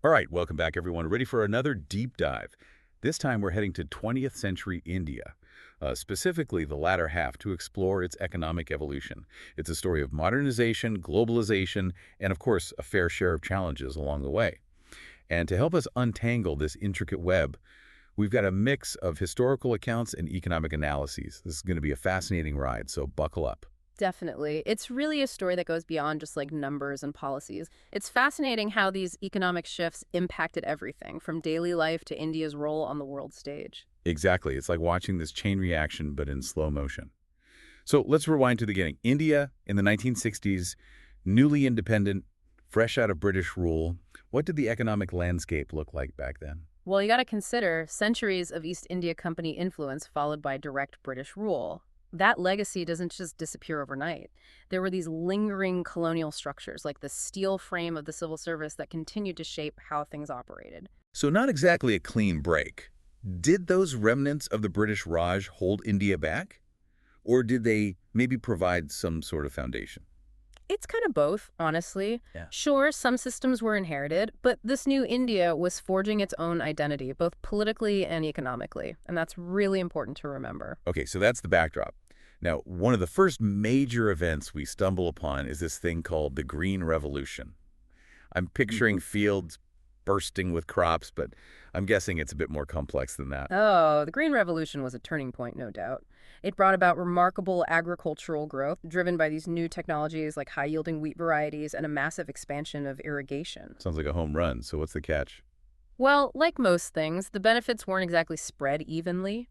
All right, welcome back, everyone. Ready for another deep dive. This time we're heading to 20th century India, specifically the latter half, to explore its economic evolution. It's a story of modernization, globalization, and of course, a fair share of challenges along the way. And to help us untangle this intricate web, we've got a mix of historical accounts and economic analyses. This is going to be a fascinating ride, so buckle up. Definitely. It's really a story that goes beyond just like numbers and policies. It's fascinating how these economic shifts impacted everything from daily life to India's role on the world stage. Exactly. It's like watching this chain reaction, but in slow motion. So let's rewind to the beginning. India in the 1960s, newly independent, fresh out of British rule. What did the economic landscape look like back then? Well, you got to consider centuries of East India Company influence followed by direct British rule. That legacy doesn't just disappear overnight. There were these lingering colonial structures, like the steel frame of the civil service, that continued to shape how things operated. So not exactly a clean break. Did those remnants of the British Raj hold India back? Or did they maybe provide some sort of foundation? It's kind of both, honestly. Yeah. Sure, some systems were inherited, but this new India was forging its own identity, both politically and economically. And that's really important to remember. Okay, so that's the backdrop. Now, one of the first major events we stumble upon is this thing called the Green Revolution. I'm picturing fields bursting with crops, but I'm guessing it's a bit more complex than that. Oh, the Green Revolution was a turning point, no doubt. It brought about remarkable agricultural growth driven by these new technologies like high-yielding wheat varieties and a massive expansion of irrigation. Sounds like a home run, so what's the catch? Well, like most things, the benefits weren't exactly spread evenly.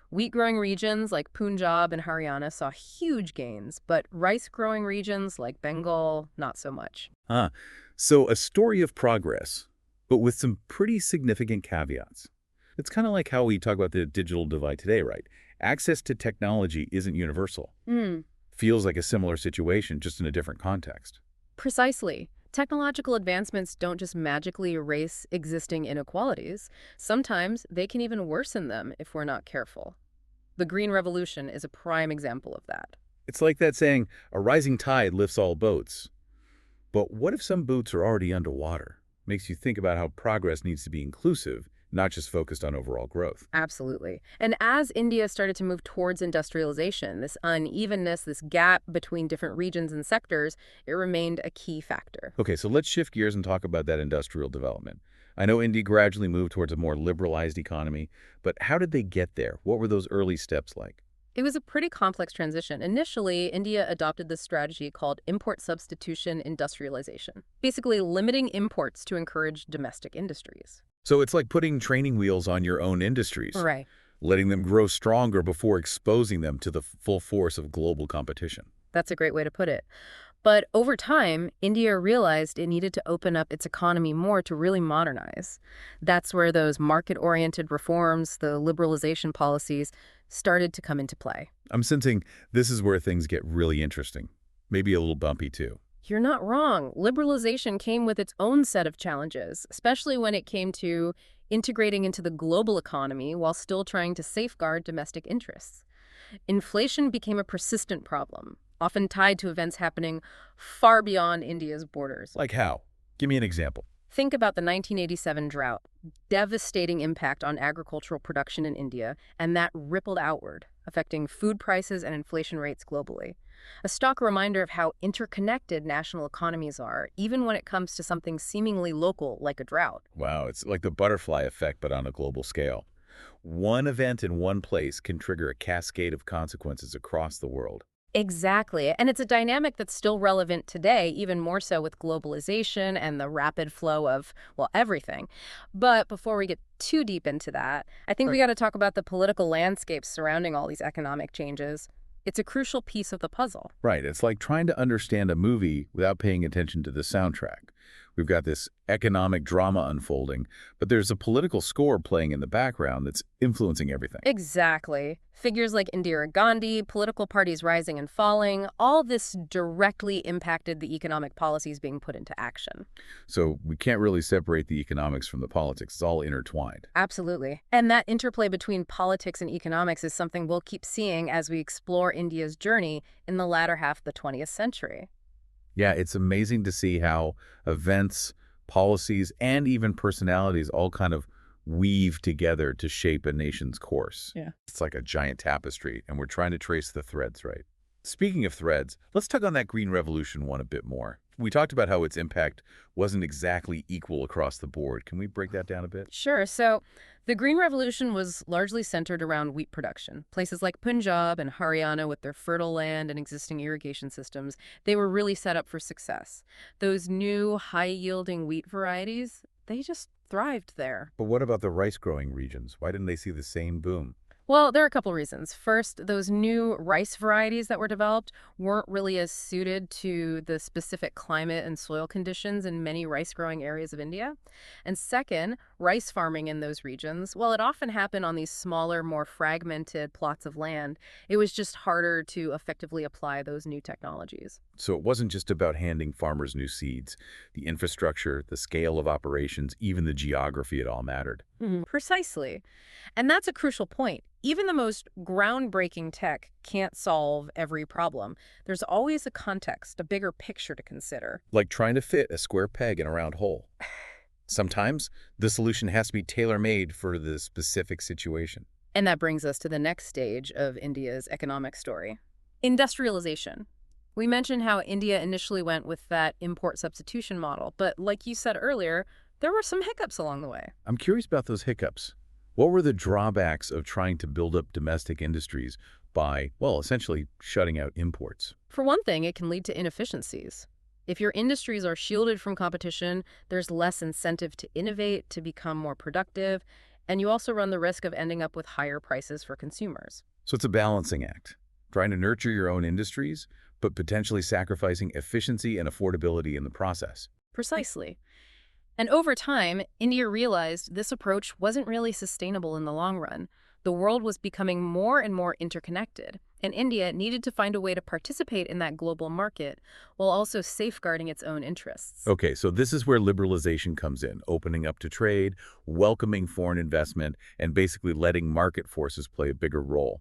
Wheat-growing regions like Punjab and Haryana saw huge gains, but rice-growing regions like Bengal, not so much. Huh. So a story of progress, but with some pretty significant caveats. It's kind of like how we talk about the digital divide today, right? Access to technology isn't universal. Hmm. Feels like a similar situation, just in a different context. Precisely. Technological advancements don't just magically erase existing inequalities. Sometimes they can even worsen them if we're not careful. The Green Revolution is a prime example of that. It's like that saying, a rising tide lifts all boats. But what if some boats are already underwater? Makes you think about how progress needs to be inclusive, not just focused on overall growth. Absolutely. And as India started to move towards industrialization, this unevenness, this gap between different regions and sectors, it remained a key factor. Okay, so let's shift gears and talk about that industrial development. I know India gradually moved towards a more liberalized economy, but how did they get there? What were those early steps like? It was a pretty complex transition. Initially, India adopted this strategy called import substitution industrialization, basically limiting imports to encourage domestic industries. So it's like putting training wheels on your own industries, Right. letting them grow stronger before exposing them to the full force of global competition. That's a great way to put it. But over time, India realized it needed to open up its economy more to really modernize. That's where those market-oriented reforms, the liberalization policies, started to come into play. I'm sensing this is where things get really interesting, maybe a little bumpy too. You're not wrong. Liberalization came with its own set of challenges, especially when it came to integrating into the global economy while still trying to safeguard domestic interests. Inflation became a persistent problem, often tied to events happening far beyond India's borders. Like how? Give me an example. Think about the 1987 drought, devastating impact on agricultural production in India, and that rippled outward, affecting food prices and inflation rates globally. A stark reminder of how interconnected national economies are, even when it comes to something seemingly local like a drought. Wow, it's like the butterfly effect, but on a global scale. One event in one place can trigger a cascade of consequences across the world. Exactly. And it's a dynamic that's still relevant today, even more so with globalization and the rapid flow of, well, everything. But before we get too deep into that, I think we got to talk about the political landscape surrounding all these economic changes. It's a crucial piece of the puzzle. Right, it's like trying to understand a movie without paying attention to the soundtrack. We've got this economic drama unfolding, but there's a political score playing in the background that's influencing everything. Exactly. Figures like Indira Gandhi, political parties rising and falling, all this directly impacted the economic policies being put into action. So we can't really separate the economics from the politics. It's all intertwined. Absolutely. And that interplay between politics and economics is something we'll keep seeing as we explore India's journey in the latter half of the 20th century. Yeah, it's amazing to see how events, policies, and even personalities all kind of weave together to shape a nation's course. Yeah. It's like a giant tapestry, and we're trying to trace the threads, right? Speaking of threads, let's tug on that Green Revolution one a bit more. We talked about how its impact wasn't exactly equal across the board. Can we break that down a bit? Sure. So the Green Revolution was largely centered around wheat production. Places like Punjab and Haryana, with their fertile land and existing irrigation systems, they were really set up for success. Those new high-yielding wheat varieties, they just thrived there. But what about the rice-growing regions? Why didn't they see the same boom? Well, there are a couple reasons. First, those new rice varieties that were developed weren't really as suited to the specific climate and soil conditions in many rice-growing areas of India. And second, rice farming in those regions, while it often happened on these smaller, more fragmented plots of land, it was just harder to effectively apply those new technologies. So it wasn't just about handing farmers new seeds. The infrastructure, the scale of operations, even the geography, it all mattered. Precisely. And that's a crucial point. Even the most groundbreaking tech can't solve every problem. There's always a context, a bigger picture to consider. Like trying to fit a square peg in a round hole. Sometimes the solution has to be tailor-made for the specific situation. And that brings us to the next stage of India's economic story. Industrialization. We mentioned how India initially went with that import substitution model, but like you said earlier, there were some hiccups along the way. I'm curious about those hiccups. What were the drawbacks of trying to build up domestic industries by, well, essentially shutting out imports? For one thing, it can lead to inefficiencies. If your industries are shielded from competition, there's less incentive to innovate, to become more productive, and you also run the risk of ending up with higher prices for consumers. So it's a balancing act, trying to nurture your own industries, but potentially sacrificing efficiency and affordability in the process. Precisely. And over time, India realized this approach wasn't really sustainable in the long run. The world was becoming more and more interconnected, and India needed to find a way to participate in that global market while also safeguarding its own interests. Okay, so this is where liberalization comes in, opening up to trade, welcoming foreign investment, and basically letting market forces play a bigger role.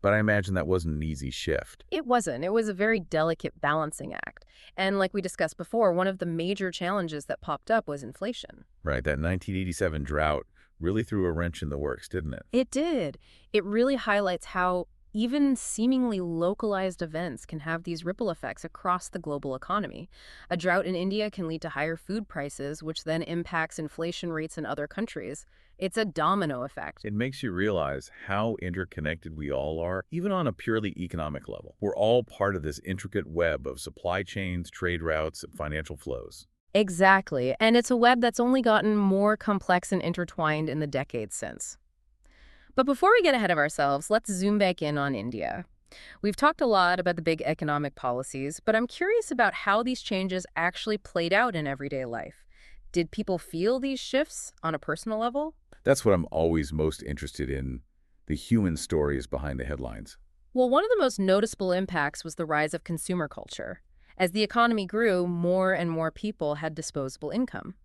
But I imagine that wasn't an easy shift. It wasn't. It was a very delicate balancing act. And like we discussed before, one of the major challenges that popped up was inflation. Right, that 1987 drought really threw a wrench in the works, didn't it? It did. It really highlights how even seemingly localized events can have these ripple effects across the global economy. A drought in India can lead to higher food prices, which then impacts inflation rates in other countries. It's a domino effect. It makes you realize how interconnected we all are, even on a purely economic level. We're all part of this intricate web of supply chains, trade routes, and financial flows. Exactly. And it's a web that's only gotten more complex and intertwined in the decades since. But before we get ahead of ourselves, let's zoom back in on India. We've talked a lot about the big economic policies, but I'm curious about how these changes actually played out in everyday life. Did people feel these shifts on a personal level? That's what I'm always most interested in, the human stories behind the headlines. Well, one of the most noticeable impacts was the rise of consumer culture. As the economy grew, more and more people had disposable income.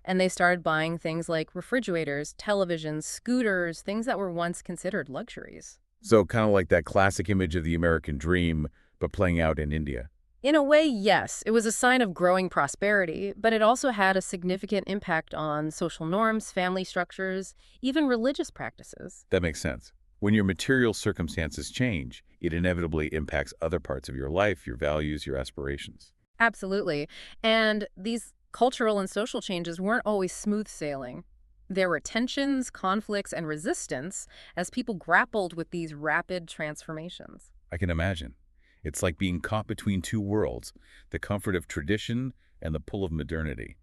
And they started buying things like refrigerators, televisions, scooters, things that were once considered luxuries. So kind of like that classic image of the American dream, but playing out in India. In a way, yes, it was a sign of growing prosperity, but it also had a significant impact on social norms, family structures, even religious practices. That makes sense. When your material circumstances change, it inevitably impacts other parts of your life, your values, your aspirations. Absolutely. And these cultural and social changes weren't always smooth sailing. There were tensions, conflicts, and resistance as people grappled with these rapid transformations. I can imagine. It's like being caught between two worlds, the comfort of tradition and the pull of modernity.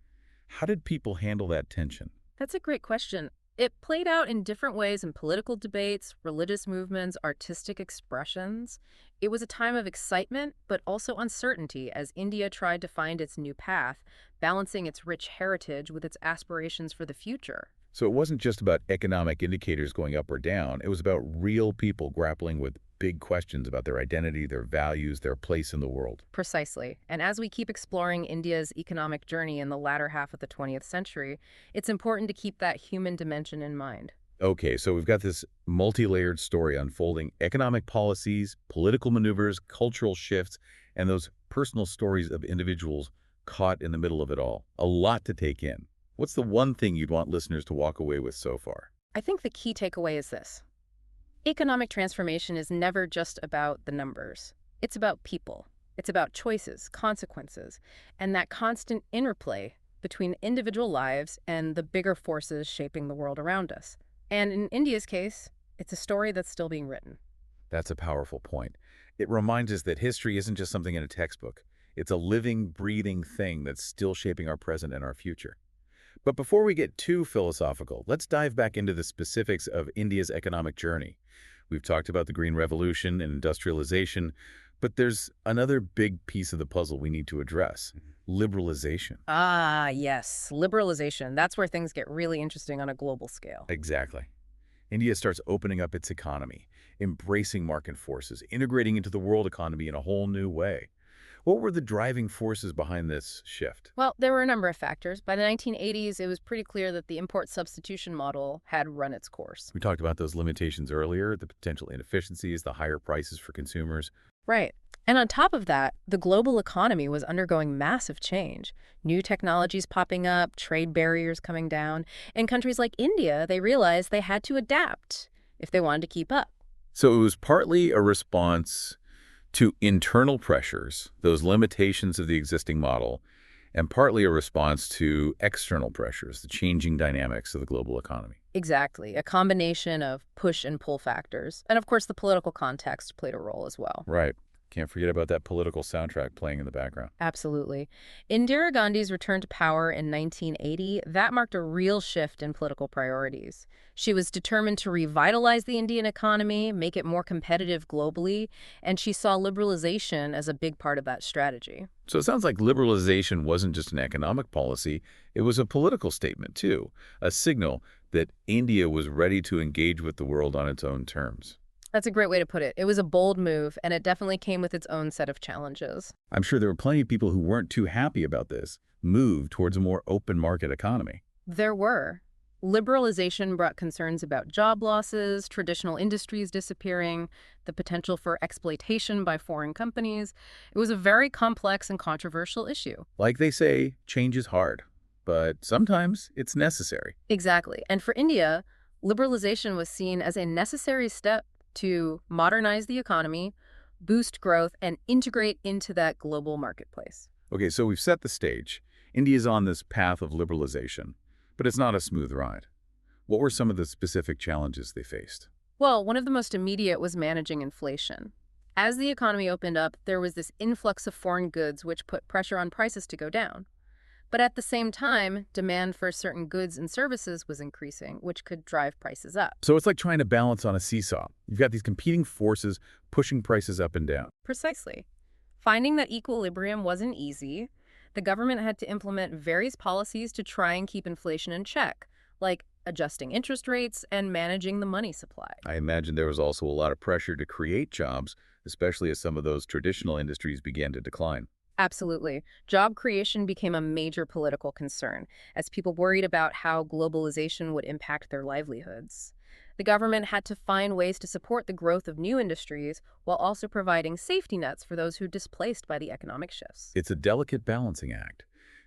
How did people handle that tension? That's a great question. It played out in different ways in political debates, religious movements, artistic expressions. It was a time of excitement, but also uncertainty as India tried to find its new path, balancing its rich heritage with its aspirations for the future. So it wasn't just about economic indicators going up or down. It was about real people grappling with big questions about their identity, their values, their place in the world. Precisely. And as we keep exploring India's economic journey in the latter half of the 20th century, it's important to keep that human dimension in mind. Okay, so we've got this multi-layered story unfolding: economic policies, political maneuvers, cultural shifts, and those personal stories of individuals caught in the middle of it all. A lot to take in. What's the one thing you'd want listeners to walk away with so far? I think the key takeaway is this. Economic transformation is never just about the numbers. It's about people. It's about choices, consequences, and that constant interplay between individual lives and the bigger forces shaping the world around us. And in India's case, it's a story that's still being written. That's a powerful point. It reminds us that history isn't just something in a textbook. It's a living, breathing thing that's still shaping our present and our future. But before we get too philosophical, let's dive back into the specifics of India's economic journey. We've talked about the Green Revolution and industrialization, but there's another big piece of the puzzle we need to address: liberalization. Ah, yes, liberalization. That's where things get really interesting on a global scale. Exactly. India starts opening up its economy, embracing market forces, integrating into the world economy in a whole new way. What were the driving forces behind this shift? Well, there were a number of factors. By the 1980s, it was pretty clear that the import substitution model had run its course. We talked about those limitations earlier, the potential inefficiencies, the higher prices for consumers. Right. And on top of that, the global economy was undergoing massive change. New technologies popping up, trade barriers coming down. In countries like India, they realized they had to adapt if they wanted to keep up. So it was partly a response to internal pressures, those limitations of the existing model, and partly a response to external pressures, the changing dynamics of the global economy. Exactly. A combination of push and pull factors. And of course, the political context played a role as well. Right. Can't forget about that political soundtrack playing in the background. Absolutely. Indira Gandhi's return to power in 1980, that marked a real shift in political priorities. She was determined to revitalize the Indian economy, make it more competitive globally, and she saw liberalization as a big part of that strategy. So it sounds like liberalization wasn't just an economic policy, it was a political statement too, a signal that India was ready to engage with the world on its own terms. That's a great way to put it. It was a bold move, and it definitely came with its own set of challenges. I'm sure there were plenty of people who weren't too happy about this move towards a more open market economy. There were. Liberalization brought concerns about job losses, traditional industries disappearing, the potential for exploitation by foreign companies. It was a very complex and controversial issue. Like they say, change is hard, but sometimes it's necessary. Exactly. And for India, liberalization was seen as a necessary step to modernize the economy, boost growth, and integrate into that global marketplace. Okay, so we've set the stage. India's on this path of liberalization, but it's not a smooth ride. What were some of the specific challenges they faced? Well, one of the most immediate was managing inflation. As the economy opened up, there was this influx of foreign goods which put pressure on prices to go down. But at the same time, demand for certain goods and services was increasing, which could drive prices up. So it's like trying to balance on a seesaw. You've got these competing forces pushing prices up and down. Precisely. Finding that equilibrium wasn't easy. The government had to implement various policies to try and keep inflation in check, like adjusting interest rates and managing the money supply. I imagine there was also a lot of pressure to create jobs, especially as some of those traditional industries began to decline. Absolutely. Job creation became a major political concern as people worried about how globalization would impact their livelihoods. The government had to find ways to support the growth of new industries while also providing safety nets for those who were displaced by the economic shifts. It's a delicate balancing act,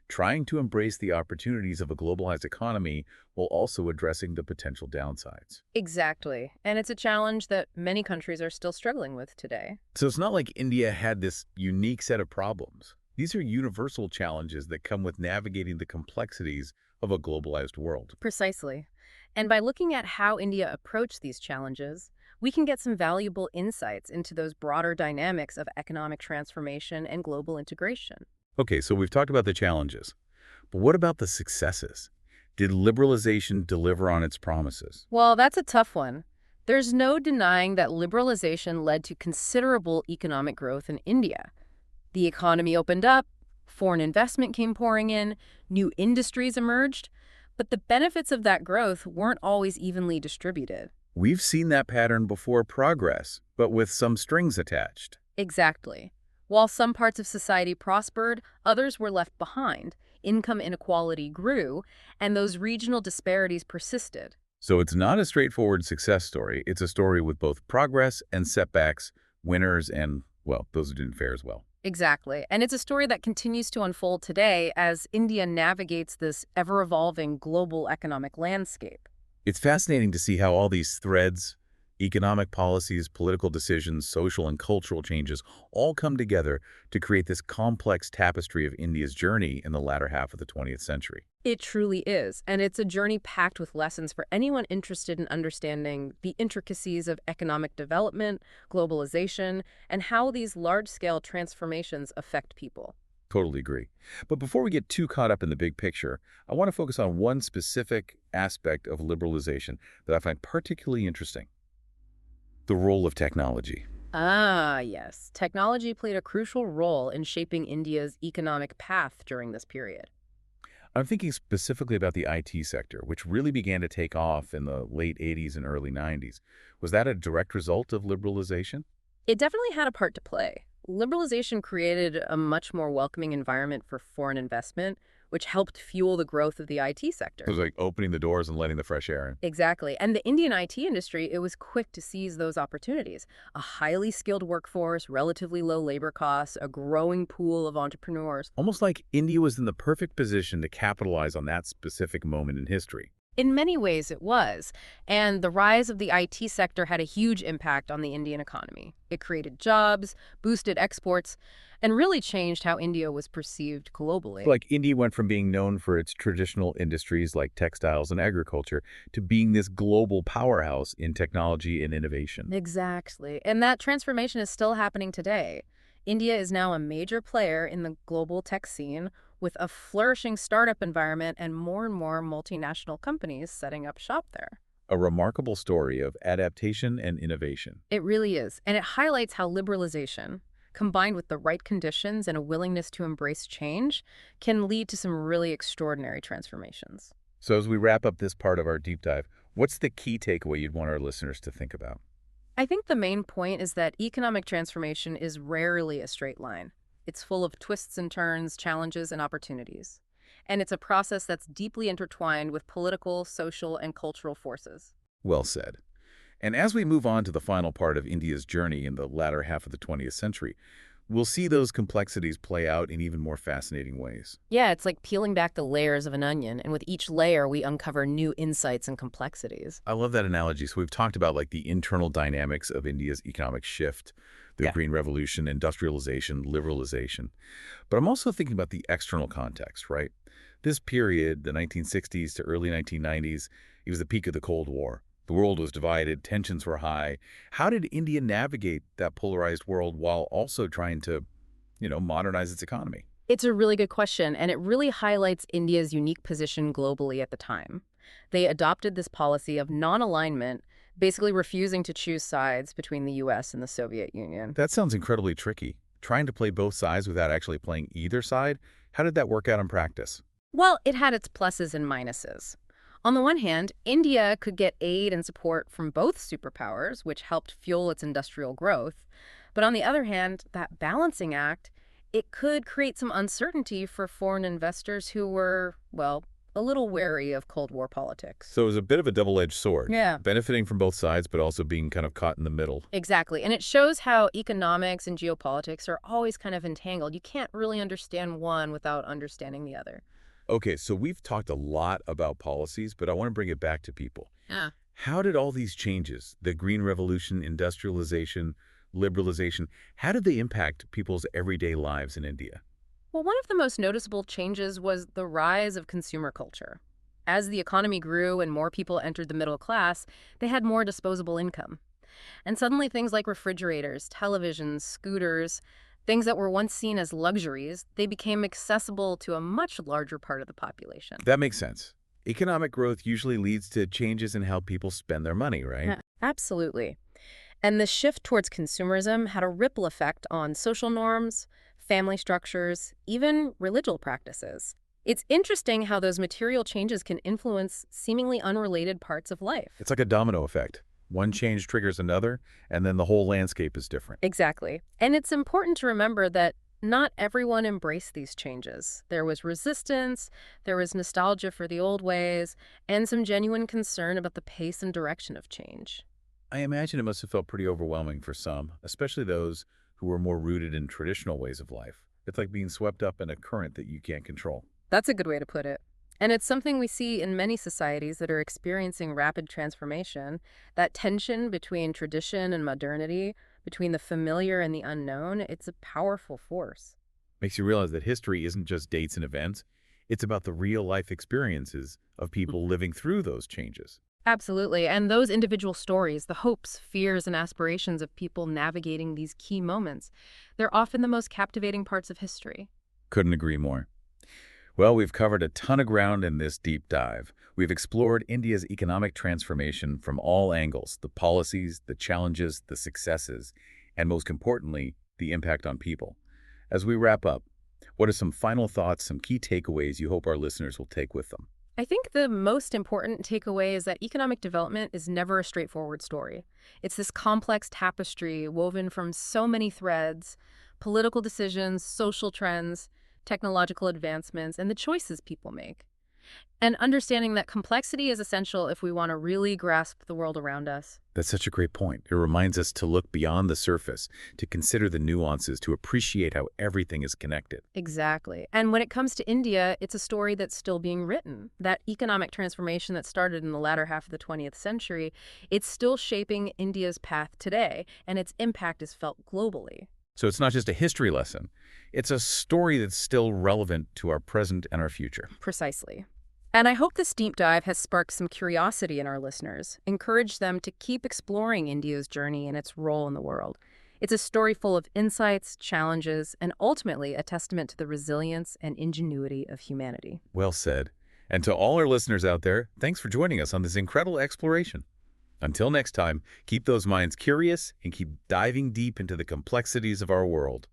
trying to embrace the opportunities of a globalized economy while also addressing the potential downsides. Exactly. And it's a challenge that many countries are still struggling with today. So it's not like India had this unique set of problems. These are universal challenges that come with navigating the complexities of a globalized world. Precisely. And by looking at how India approached these challenges, we can get some valuable insights into those broader dynamics of economic transformation and global integration. Okay, so we've talked about the challenges, but what about the successes? Did liberalization deliver on its promises? Well, that's a tough one. There's no denying that liberalization led to considerable economic growth in India. The economy opened up, foreign investment came pouring in, new industries emerged, but the benefits of that growth weren't always evenly distributed. We've seen that pattern before: progress, but with some strings attached. Exactly. While some parts of society prospered, others were left behind. Income inequality grew, and those regional disparities persisted. So it's not a straightforward success story. It's a story with both progress and setbacks, winners and, well, those who didn't fare as well. Exactly. And it's a story that continues to unfold today as India navigates this ever-evolving global economic landscape. It's fascinating to see how all these threads, economic policies, political decisions, social and cultural changes all come together to create this complex tapestry of India's journey in the latter half of the 20th century. It truly is, and it's a journey packed with lessons for anyone interested in understanding the intricacies of economic development, globalization, and how these large-scale transformations affect people. Totally agree. But before we get too caught up in the big picture, I want to focus on one specific aspect of liberalization that I find particularly interesting: the role of technology. Ah, yes. Technology played a crucial role in shaping India's economic path during this period. I'm thinking specifically about the IT sector, which really began to take off in the late 80s and early 90s. Was that a direct result of liberalization? It definitely had a part to play. Liberalization created a much more welcoming environment for foreign investment, which helped fuel the growth of the IT It sector. was like opening the doors and letting the fresh air in. Exactly. And the Indian IT industry, it was quick to seize those opportunities. A highly skilled workforce, relatively low labor costs, a growing pool of entrepreneurs. Almost like India was in the perfect position to capitalize on that specific moment in history. In many ways, it was. And the rise of the IT sector had a huge impact on the Indian economy. It created jobs, boosted exports, and really changed how India was perceived globally. Like India went from being known for its traditional industries like textiles and agriculture to being this global powerhouse in technology and innovation. Exactly. And that transformation is still happening today. India is now a major player in the global tech scene with a flourishing startup environment and more multinational companies setting up shop there. A remarkable story of adaptation and innovation. It really is. And it highlights how liberalization, combined with the right conditions and a willingness to embrace change, can lead to some really extraordinary transformations. So as we wrap up this part of our deep dive, what's the key takeaway you'd want our listeners to think about? I think the main point is that economic transformation is rarely a straight line. It's full of twists and turns, challenges, and opportunities. And it's a process that's deeply intertwined with political, social, and cultural forces. Well said. And as we move on to the final part of India's journey in the latter half of the 20th century, we'll see those complexities play out in even more fascinating ways. Yeah, it's like peeling back the layers of an onion, and with each layer, we uncover new insights and complexities. I love that analogy. So we've talked about like the internal dynamics of India's economic shift, the Green Revolution, industrialization, liberalization. But I'm also thinking about the external context, right? This period, the 1960s to early 1990s, it was the peak of the Cold War. The world was divided, tensions were high. How did India navigate that polarized world while also trying to, modernize its economy? It's a really good question, and it really highlights India's unique position globally at the time. They adopted this policy of non-alignment, basically refusing to choose sides between the US and the Soviet Union. That sounds incredibly tricky. Trying to play both sides without actually playing either side, how did that work out in practice? Well, it had its pluses and minuses. On the one hand, India could get aid and support from both superpowers, which helped fuel its industrial growth. But on the other hand, that balancing act, it could create some uncertainty for foreign investors who were, well, a little wary of Cold War politics. So it was a bit of a double-edged sword, Yeah. benefiting from both sides, but also being kind of caught in the middle. Exactly. And it shows how economics and geopolitics are always kind of entangled. You can't really understand one without understanding the other. Okay, so we've talked a lot about policies, but I want to bring it back to people. Yeah. How did all these changes, the Green Revolution, industrialization, liberalization, how did they impact people's everyday lives in India? Well, one of the most noticeable changes was the rise of consumer culture. As the economy grew and more people entered the middle class, they had more disposable income. And suddenly things like refrigerators, televisions, scooters, things that were once seen as luxuries, they became accessible to a much larger part of the population. That makes sense. Economic growth usually leads to changes in how people spend their money, right? Yeah, absolutely. And the shift towards consumerism had a ripple effect on social norms, family structures, even religious practices. It's interesting how those material changes can influence seemingly unrelated parts of life. It's like a domino effect. One change triggers another, and then the whole landscape is different. Exactly. And it's important to remember that not everyone embraced these changes. There was resistance, there was nostalgia for the old ways, and some genuine concern about the pace and direction of change. I imagine it must have felt pretty overwhelming for some, especially those who were more rooted in traditional ways of life. It's like being swept up in a current that you can't control. That's a good way to put it. And it's something we see in many societies that are experiencing rapid transformation. That tension between tradition and modernity, between the familiar and the unknown, it's a powerful force. Makes you realize that history isn't just dates and events. It's about the real-life experiences of people living through those changes. Absolutely. And those individual stories, the hopes, fears, and aspirations of people navigating these key moments, they're often the most captivating parts of history. Couldn't agree more. Well, we've covered a ton of ground in this deep dive. We've explored India's economic transformation from all angles, the policies, the challenges, the successes, and most importantly, the impact on people. As we wrap up, what are some final thoughts, some key takeaways you hope our listeners will take with them? I think the most important takeaway is that economic development is never a straightforward story. It's this complex tapestry woven from so many threads, political decisions, social trends, technological advancements, and the choices people make. And understanding that complexity is essential if we want to really grasp the world around us. That's such a great point. It reminds us to look beyond the surface, to consider the nuances, to appreciate how everything is connected. Exactly. And when it comes to India, it's a story that's still being written. That economic transformation that started in the latter half of the 20th century, it's still shaping India's path today, and its impact is felt globally. So it's not just a history lesson. It's a story that's still relevant to our present and our future. Precisely. And I hope this deep dive has sparked some curiosity in our listeners, encouraged them to keep exploring India's journey and its role in the world. It's a story full of insights, challenges, and ultimately a testament to the resilience and ingenuity of humanity. Well said. And to all our listeners out there, thanks for joining us on this incredible exploration. Until next time, keep those minds curious and keep diving deep into the complexities of our world.